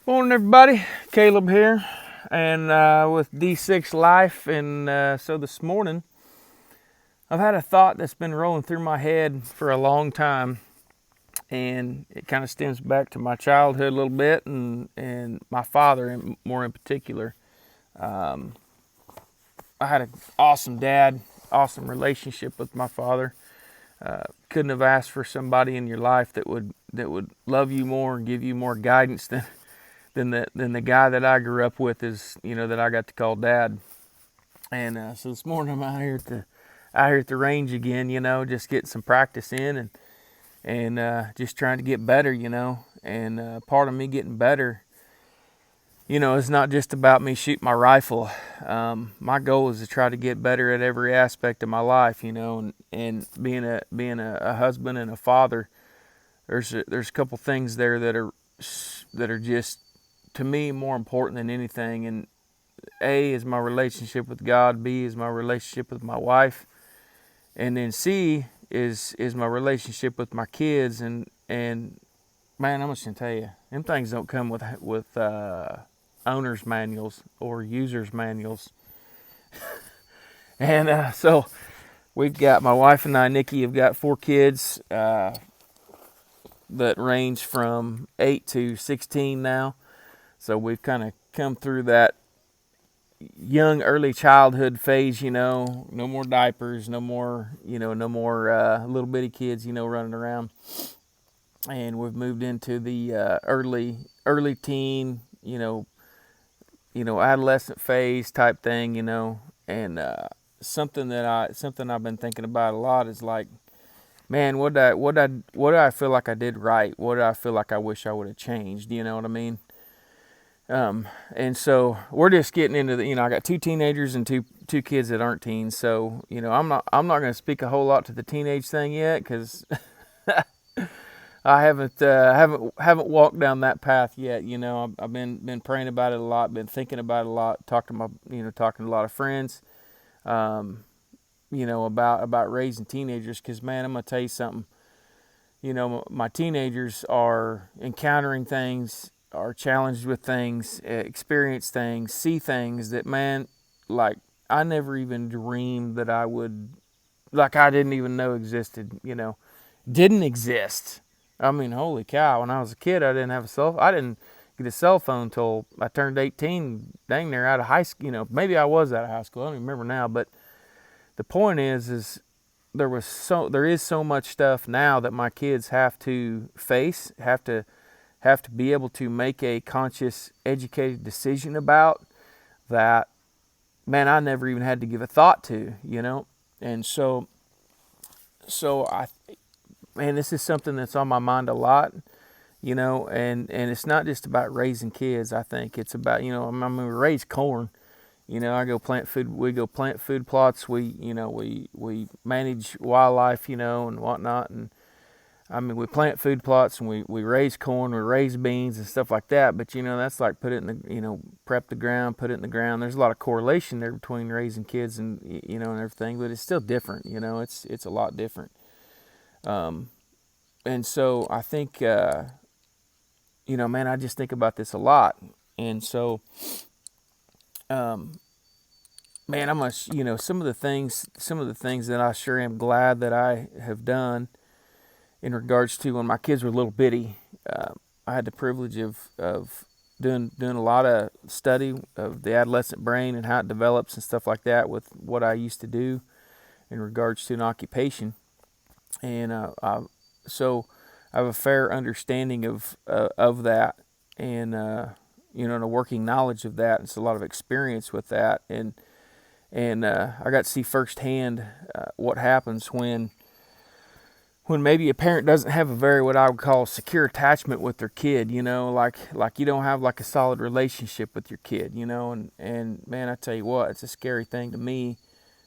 Morning, everybody. Caleb here, and with D6 Life. And so this morning, I've had a thought that's been rolling through my head for a long time, and it kind of stems back to my childhood a little bit, and my father, more in particular. I had an awesome dad, awesome relationship with my father. Couldn't have asked for somebody in your life that would love you more and give you more guidance than the guy that I grew up with, is that I got to call dad. And so this morning I'm out here at the range again, just getting some practice in, and just trying to get better, And part of me getting better, it's not just about me shooting my rifle. My goal is to try to get better at every aspect of my life, and being a husband and a father. There's a couple things there that are just, to me, more important than anything. And A is my relationship with God, B is my relationship with my wife, and then C is my relationship with my kids. And man, I'm just gonna tell you, them things don't come with owner's manuals or user's manuals. And so we've got, my wife and I, Nikki, have got 4 kids that range from 8 to 16 now. So we've kind of come through that young, early childhood phase, no more diapers, no more little bitty kids, running around. And we've moved into the early teen, adolescent phase type thing, and something I've been thinking about a lot is like, man, what did I feel like I did right? What did I feel like I wish I would have changed? You know what I mean? And so we're just getting into I got 2 teenagers and two kids that aren't teens. So, I'm not going to speak a whole lot to the teenage thing yet, because I haven't walked down that path yet. I've been praying about it a lot, been thinking about it a lot, talking to a lot of friends, about raising teenagers. Because, man, I'm going to tell you something. My teenagers are encountering things, are challenged with things, experience things, see things that, man, like, I never even dreamed that I would, like, I didn't even know existed, didn't exist. I mean, holy cow, when I was a kid, I didn't get a cell phone until I turned 18, dang near out of high school. Maybe I was out of high school, I don't even remember now. But the point is there is so much stuff now that my kids have to face, have to be able to make a conscious, educated decision about, that, man, I never even had to give a thought to, And so this is something that's on my mind a lot, and it's not just about raising kids. I think it's about, I mean, we raise corn. I go plant food. We go plant food plots. We manage wildlife, and whatnot. And I mean, we plant food plots, and we raise corn, we raise beans and stuff like that. But that's like put it in the, prep the ground, put it in the ground. There's a lot of correlation there between raising kids and and everything, but it's still different. It's a lot different. And so I think, man, I just think about this a lot. And so, man, I'm some of the things that I sure am glad that I have done in regards to when my kids were little bitty. I had the privilege of doing a lot of study of the adolescent brain and how it develops and stuff like that with what I used to do in regards to an occupation. And so I have a fair understanding of that, and and a working knowledge of that. It's a lot of experience with that, and I got to see firsthand what happens when maybe a parent doesn't have a very, what I would call, secure attachment with their kid. Like you don't have like a solid relationship with your kid. And man, I tell you what, it's a scary thing to me.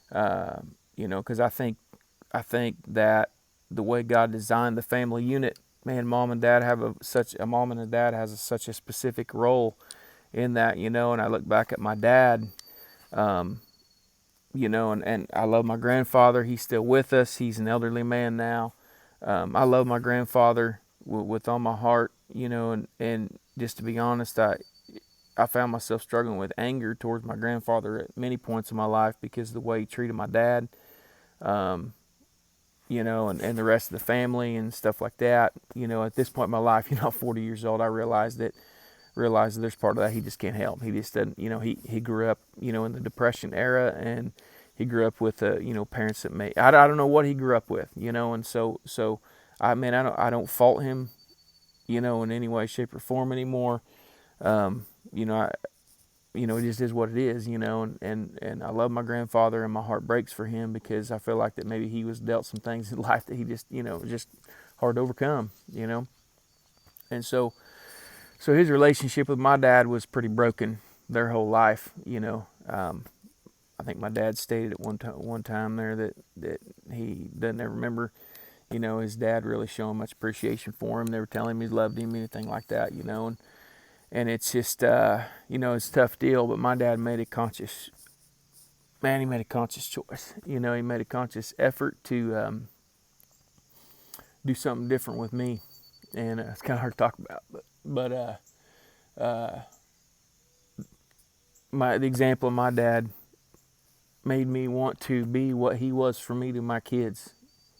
Because I think that the way God designed the family unit, man, mom and dad has such a specific role in that, and I look back at my dad, and I love my grandfather. He's still with us. He's an elderly man now. I love my grandfather with all my heart. and just to be honest, I found myself struggling with anger towards my grandfather at many points in my life because of the way he treated my dad, um, and the rest of the family and stuff like that. At this point in my life, 40 years old, I realized that there's part of that he just can't help. He just doesn't, he grew up, in the Depression era, and he grew up with, parents that I don't know what he grew up with, and so I don't fault him, in any way, shape, or form anymore. Um, I, it just is what it is, and I love my grandfather, and my heart breaks for him because I feel like that maybe he was dealt some things in life that he just, just hard to overcome, and so his relationship with my dad was pretty broken their whole life, I think my dad stated at one time there that he doesn't ever remember, his dad really showing much appreciation for him. Never telling him he loved him, anything like that, and it's just, it's a tough deal. But my dad made a conscious, man, he made a conscious choice. He made a conscious effort to do something different with me, and it's kind of hard to talk about. But the example of my dad made me want to be what he was for me to my kids,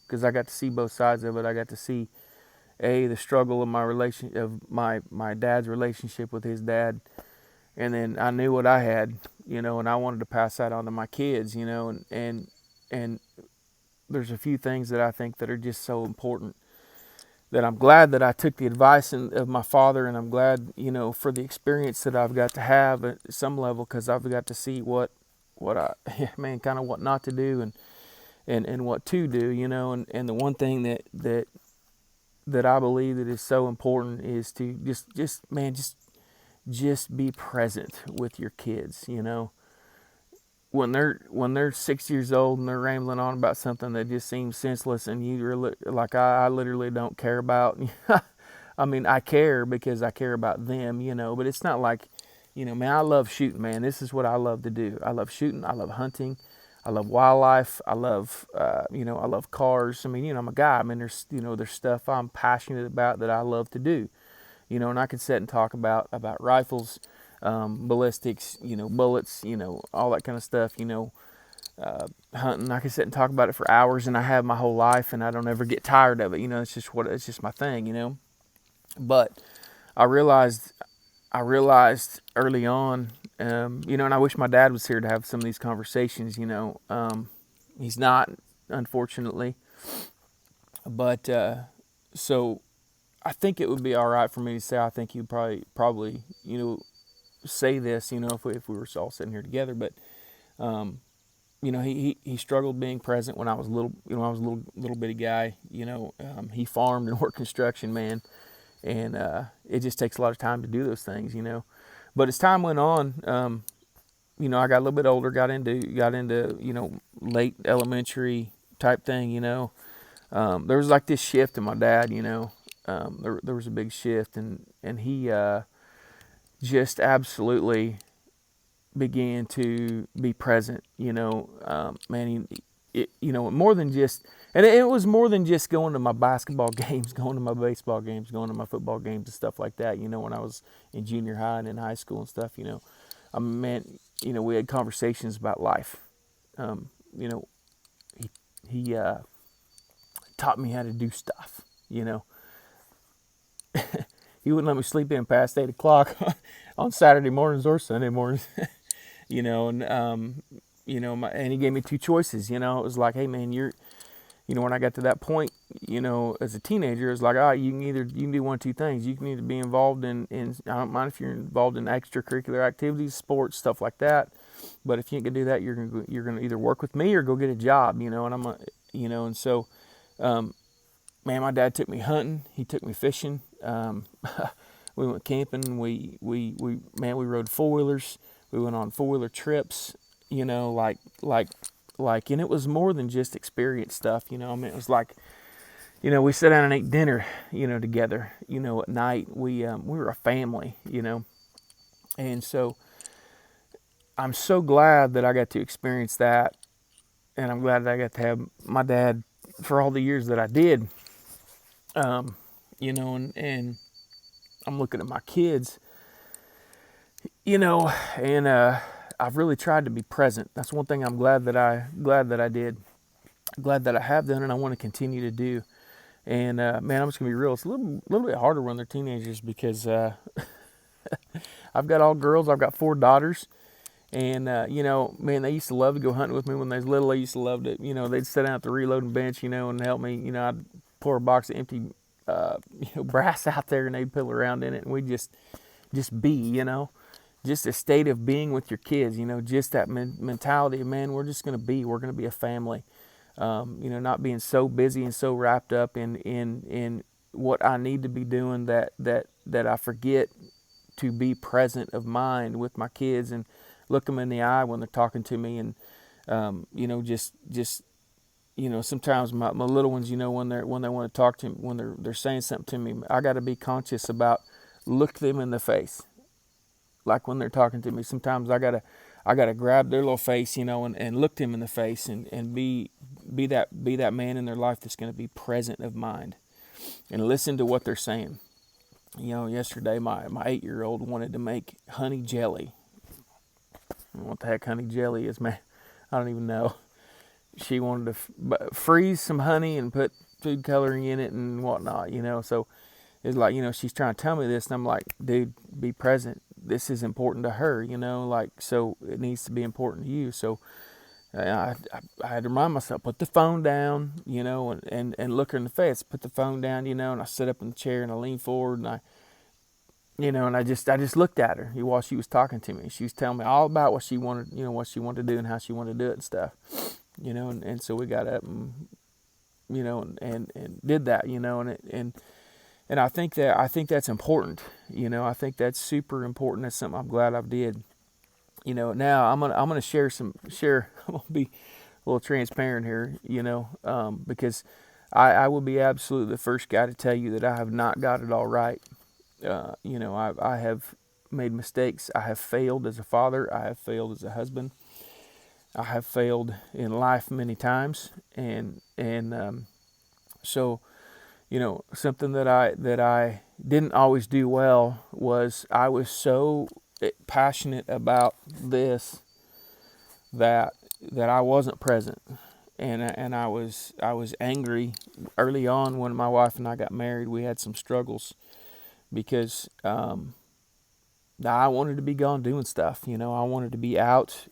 because I got to see both sides of it. I got to see the struggle of my dad's relationship with his dad, and then I knew what I had, and I wanted to pass that on to my kids, and there's a few things that I think that are just so important that I'm glad that I took the advice of my father, and I'm glad, for the experience that I've got to have at some level, because I've got to see what kind of what not to do, and what to do, and the one thing that I believe that is so important is to just be present with your kids, when they're 6 years old and they're rambling on about something that just seems senseless, and you really, like, I literally don't care about. I mean, I care because I care about them, but it's not like, man, I love shooting, man. This is what I love to do. I love shooting. I love hunting. I love wildlife. I love, I love cars. I mean, I'm a guy. I mean, there's stuff I'm passionate about that I love to do, and I could sit and talk about rifles, ballistics, bullets, all that kind of stuff, hunting. I could sit and talk about it for hours, and I have my whole life, and I don't ever get tired of it. It's just my thing, But I realized early on, and I wish my dad was here to have some of these conversations. He's not, unfortunately, but so I think it would be all right for me to say I think he'd probably say this, if we were all sitting here together. But he struggled being present when I was little. I was a little bitty guy. He farmed and worked construction, man, and it just takes a lot of time to do those things. But as time went on, I got a little bit older, got into late elementary type thing. There was like this shift in my dad. There was a big shift, and he just absolutely began to be present. Man, more than just, and it was more than just going to my basketball games, going to my baseball games, going to my football games and stuff like that. When I was in junior high and in high school and stuff. Man, we had conversations about life. You know, he taught me how to do stuff. He wouldn't let me sleep in past 8 o'clock on Saturday mornings or Sunday mornings. And and he gave me two choices. It was like, hey man, when I got to that point, as a teenager, it's like, you can do one of two things. You can either be involved in I don't mind if you're involved in extracurricular activities, sports, stuff like that. But if you ain't gonna do that, you're gonna either work with me or go get a job. And I'm and so, man, my dad took me hunting. He took me fishing. We went camping. We rode four-wheelers. We went on four-wheeler trips, and it was more than just experience stuff, I mean, it was like, we sat down and ate dinner, together, at night. We were a family, and so I'm so glad that I got to experience that, and I'm glad that I got to have my dad for all the years that I did, and I'm looking at my kids, and I've really tried to be present. That's one thing I'm glad that I did, glad that I have done, and I want to continue to do. And man, I'm just gonna be real. It's a little bit harder when they're teenagers because I've got all girls. I've got 4 daughters, and man, they used to love to go hunting with me when they was little. They used to love to, they'd sit down at the reloading bench, and help me. I'd pour a box of empty, brass out there, and they'd pill around in it, and we just be, just a state of being with your kids. Just that mentality of, man, we're just gonna be. We're gonna be a family. Not being so busy and so wrapped up in what I need to be doing that I forget to be present of mind with my kids and look them in the eye when they're talking to me. And just sometimes my little ones, when they want to talk to me, when they're saying something to me, I got to be conscious about look them in the face, like when they're talking to me. Sometimes I gotta grab their little face, and look them in the face, and be that man in their life that's going to be present of mind and listen to what they're saying. Yesterday my 8-year-old wanted to make honey jelly. What the heck honey jelly is, man? I don't even know. She wanted to freeze some honey and put food coloring in it and whatnot, So it's like, she's trying to tell me this, and I'm like, dude, be present. This is important to her, so it needs to be important to you. So I had to remind myself, put the phone down, and look her in the face. Put the phone down, and I sit up in the chair and I lean forward and I just looked at her while she was talking to me. She was telling me all about what she wanted, what she wanted to do and how she wanted to do it and stuff, and so we got up and, and did that, and I think that's important, I think that's super important. That's something I'm glad I did. Now I'm gonna share. I'm gonna be a little transparent here, because I will be absolutely the first guy to tell you that I have not got it all right. I have made mistakes. I have failed as a father. I have failed as a husband. I have failed in life many times, and so something that I didn't always do well was I was so passionate about this that I wasn't present, and I was angry early on when my wife and I got married. We had some struggles because I wanted to be gone doing stuff. I wanted to be out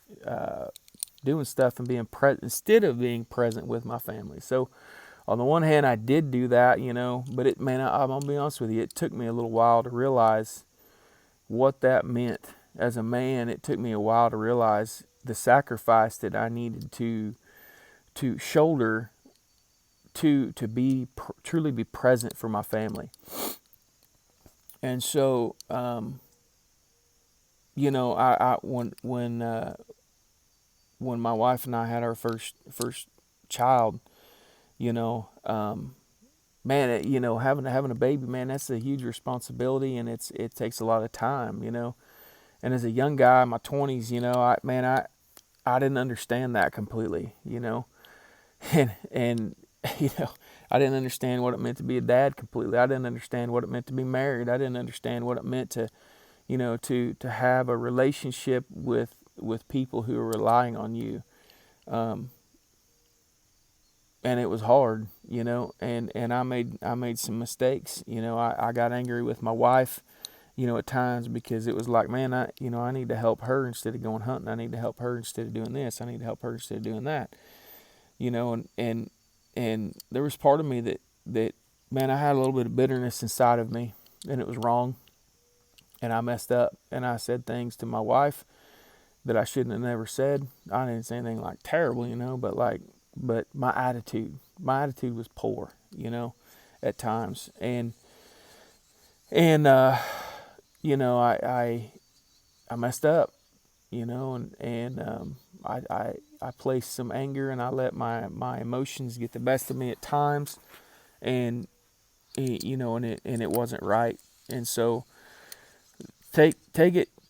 doing stuff and being present instead of being present with my family. So on the one hand, I did do that, but I'm gonna be honest with you, it took me a little while to realize what that meant. As a man, it took me a while to realize the sacrifice that I needed to shoulder to be truly be present for my family. And so, I when my wife and I had our first child, man, having a baby, man, that's a huge responsibility, and it takes a lot of time, And as a young guy in my 20s, I didn't understand that completely, and I didn't understand what it meant to be a dad completely. I didn't understand what it meant to be married. I didn't understand what it meant to, to have a relationship with people who are relying on you. And it was hard, and I made some mistakes. I got angry with my wife, at times, because it was like, man, I need to help her instead of going hunting. I need to help her instead of doing this. I need to help her instead of doing that. And there was part of me that man, I had a little bit of bitterness inside of me, and it was wrong. And I messed up, and I said things to my wife that I shouldn't have never said. I didn't say anything like terrible, but my attitude was poor, at times. And I messed up, and I placed some anger, and I let my emotions get the best of me at times, and and it wasn't right. And so take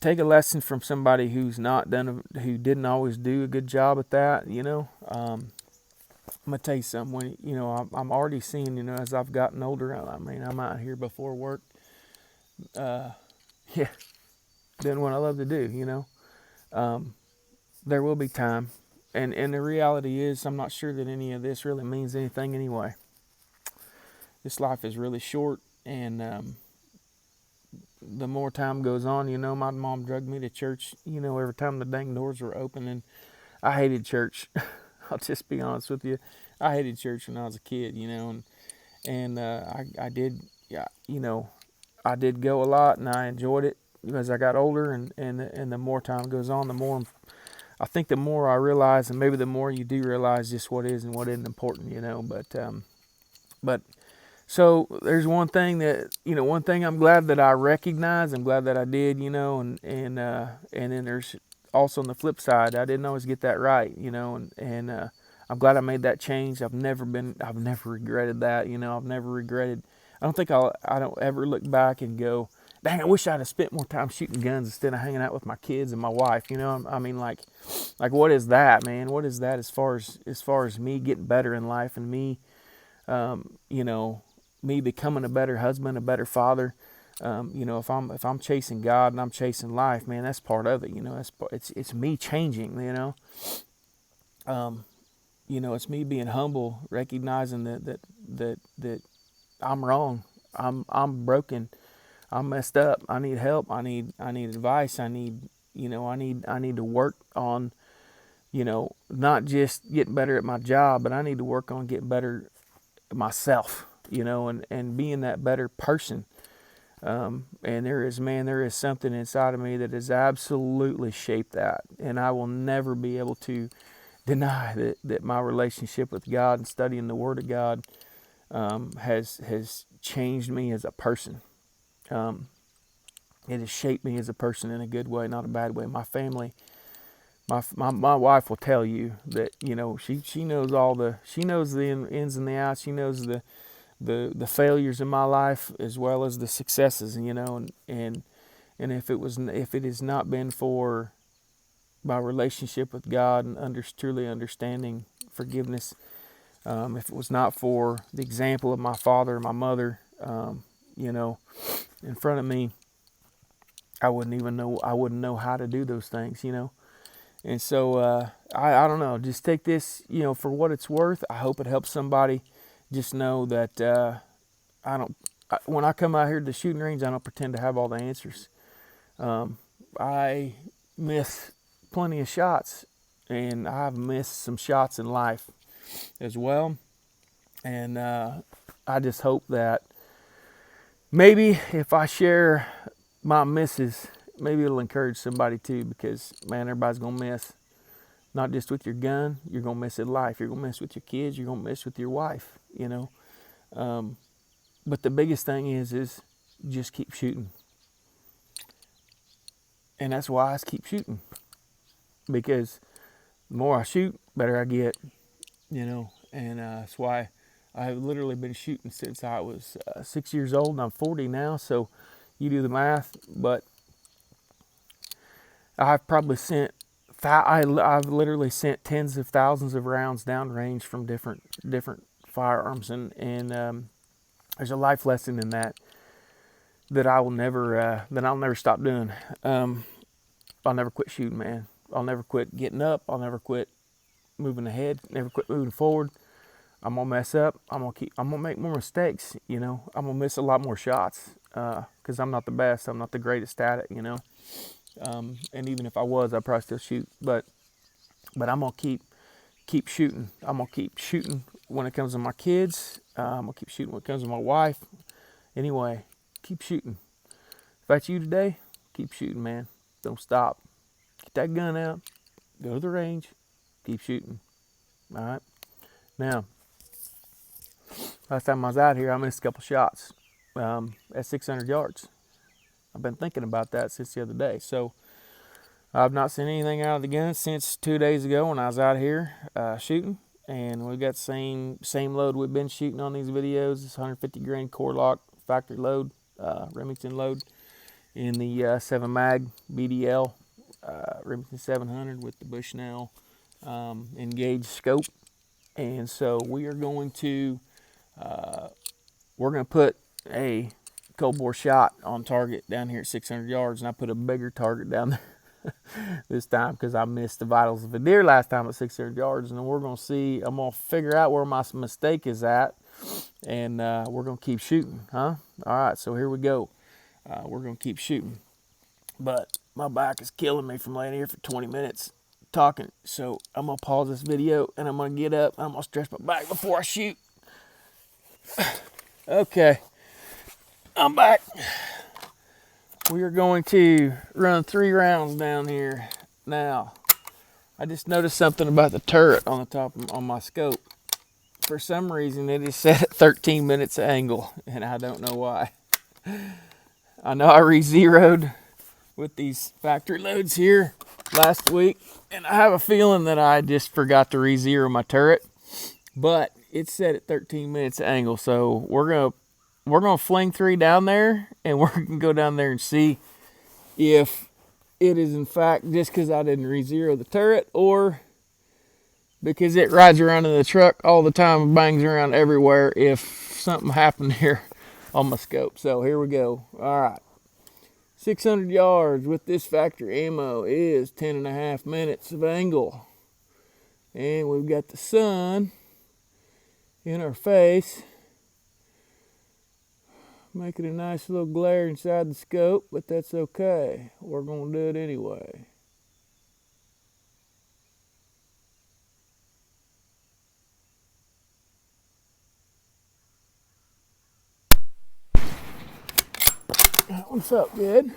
a lesson from somebody who didn't always do a good job at that. I'm gonna tell you something. When I'm already seeing, as I've gotten older. I mean, I'm out here before work. yeah, doing what I love to do, you know. Um, there will be time. And the reality is, I'm not sure that any of this really means anything anyway. This life is really short, and the more time goes on, you know, my mom drugged me to church, you know, every time the dang doors were open, and I hated church. I'll just be honest with you. I hated church when I was a kid, you know, and I did, yeah, you know, I did go a lot, and I enjoyed it as I got older, and the more time goes on, the more I think the more I realize, and maybe the more you do realize just what is and what isn't important, you know. But so there's one thing that, you know, one thing I'm glad that I recognize. I'm glad that I did, you know, and then there's also on the flip side, I didn't always get that right, you know, and I'm glad I made that change. I've never regretted that, you know. I've never regretted. I don't ever look back and go, dang, I wish I'd have spent more time shooting guns instead of hanging out with my kids and my wife, you know. I mean, like what is that, man? What is that as far as me getting better in life and me, you know, me becoming a better husband, a better father. You know, if I'm chasing God and I'm chasing life, man, that's part of it. You know, it's me changing. You know, it's me being humble, recognizing that I'm wrong. I'm broken. I'm messed up. I need help. I need advice. I need to work on, you know, not just getting better at my job, but I need to work on getting better at myself, you know, and being that better person. And there is something inside of me that has absolutely shaped that. And I will never be able to deny that my relationship with God and studying the Word of God has changed me as a person. Um, it has shaped me as a person in a good way, not a bad way. My family, my wife will tell you that, you know, she knows she knows the ins and the outs. She knows the failures in my life as well as the successes, you know, and if it has not been for my relationship with God and truly understanding forgiveness, if it was not for the example of my father and my mother, you know, in front of me, I wouldn't know how to do those things, you know. And so I don't know, just take this, you know, for what it's worth. I hope it helps somebody. Just know that when I come out here to the shooting range, I don't pretend to have all the answers. I miss plenty of shots, and I've missed some shots in life as well. And I just hope that maybe if I share my misses, maybe it'll encourage somebody too, because man, everybody's gonna miss. Not just with your gun, you're gonna miss in life. You're gonna miss with your kids. You're gonna miss with your wife. You know. But the biggest thing is just keep shooting, and that's why I keep shooting, because the more I shoot, better I get. You know, and that's why I've literally been shooting since I was 6 years old, and I'm 40 now. So you do the math, but I've probably sent I've literally sent tens of thousands of rounds downrange from different firearms, and there's a life lesson in that I'll never stop doing. I'll never quit shooting, man. I'll never quit getting up. I'll never quit moving ahead. Never quit moving forward. I'm gonna mess up. I'm gonna make more mistakes. You know, I'm gonna miss a lot more shots because I'm not the best. I'm not the greatest at it. You know, and even if I was, I'd probably still shoot. But I'm gonna keep shooting. I'm gonna keep shooting when it comes to my kids. I'm gonna keep shooting when it comes to my wife. Anyway, keep shooting. If that's you today, keep shooting, man. Don't stop. Get that gun out. Go to the range. Keep shooting. All right. Now, last time I was out here, I missed a couple shots at 600 yards. I've been thinking about that since the other day. So I've not seen anything out of the gun since 2 days ago when I was out here shooting. And we've got the same load we've been shooting on these videos. It's 150 grain core lock factory load, Remington load in the 7 mag BDL Remington 700 with the Bushnell Engage scope. And so we're going to put a cold bore shot on target down here at 600 yards, and I put a bigger target down there this time because I missed the vitals of a deer last time at 600 yards. And then we're going to see, I'm going to figure out where my mistake is at, and we're going to keep shooting, huh? All right, so here we go. We're going to keep shooting. But my back is killing me from laying here for 20 minutes talking. So I'm going to pause this video, and I'm going to get up. I'm going to stretch my back before I shoot. Okay, I'm back. We are going to run 3 rounds down here. Now, I just noticed something about the turret on the top on my scope. For some reason, it is set at 13 minutes angle, and I don't know why. I know I re-zeroed with these factory loads here last week, and I have a feeling that I just forgot to re-zero my turret, but it's set at 13 minutes angle. So we're gonna fling 3 down there, and we're gonna go down there and see if it is in fact just because I didn't re-zero the turret, or because it rides around in the truck all the time and bangs around everywhere if something happened here on my scope. So here we go. All right, 600 yards with this factory ammo is 10.5 minutes of angle, and we've got the sun in our face, making a nice little glare inside the scope, but that's okay. We're gonna do it anyway. That one's up good.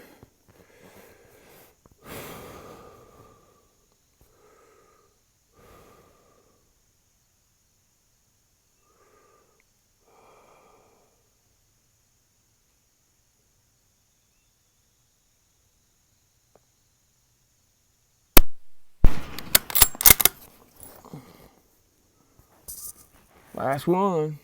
Last one.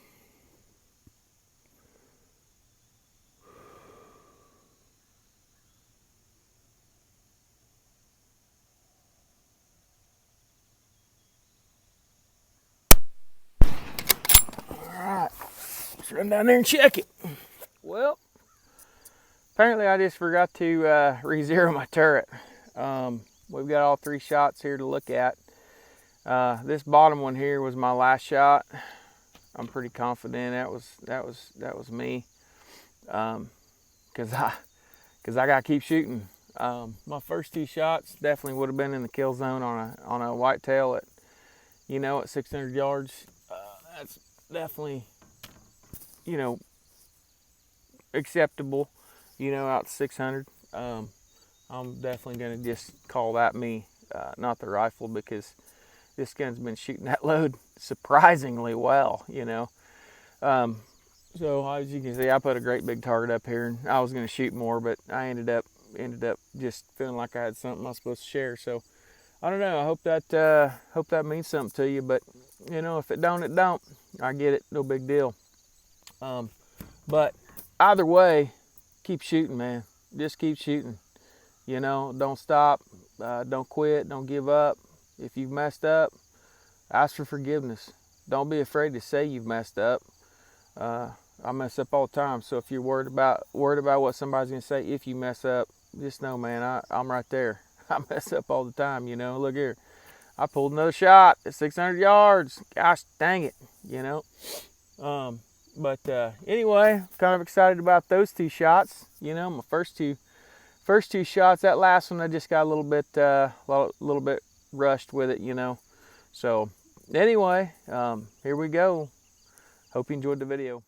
Alright, let's run down there and check it. Well, apparently I just forgot to re-zero my turret. We've got all 3 shots here to look at. This bottom one here was my last shot. I'm pretty confident that was me, because I gotta keep shooting. My first 2 shots definitely would have been in the kill zone on a whitetail at, at 600 yards. That's definitely, acceptable, out to 600. I'm definitely gonna just call that me, not the rifle, because this gun's been shooting that load surprisingly well, So as you can see, I put a great big target up here, and I was going to shoot more, but I ended up just feeling like I had something I was supposed to share. So I don't know. I hope that means something to you. But if it don't, it don't. I get it. No big deal. But either way, keep shooting, man. Just keep shooting. Don't stop. Don't quit. Don't give up. If you've messed up, ask for forgiveness. Don't be afraid to say you've messed up. I mess up all the time, so if you're worried about what somebody's gonna say if you mess up, just know, man, I'm right there. I mess up all the time, Look here, I pulled another shot at 600 yards. Gosh dang it, But anyway, kind of excited about those 2 shots. My first two shots. That last one, I just got a little bit rushed with it, So anyway, here we go. Hope you enjoyed the video.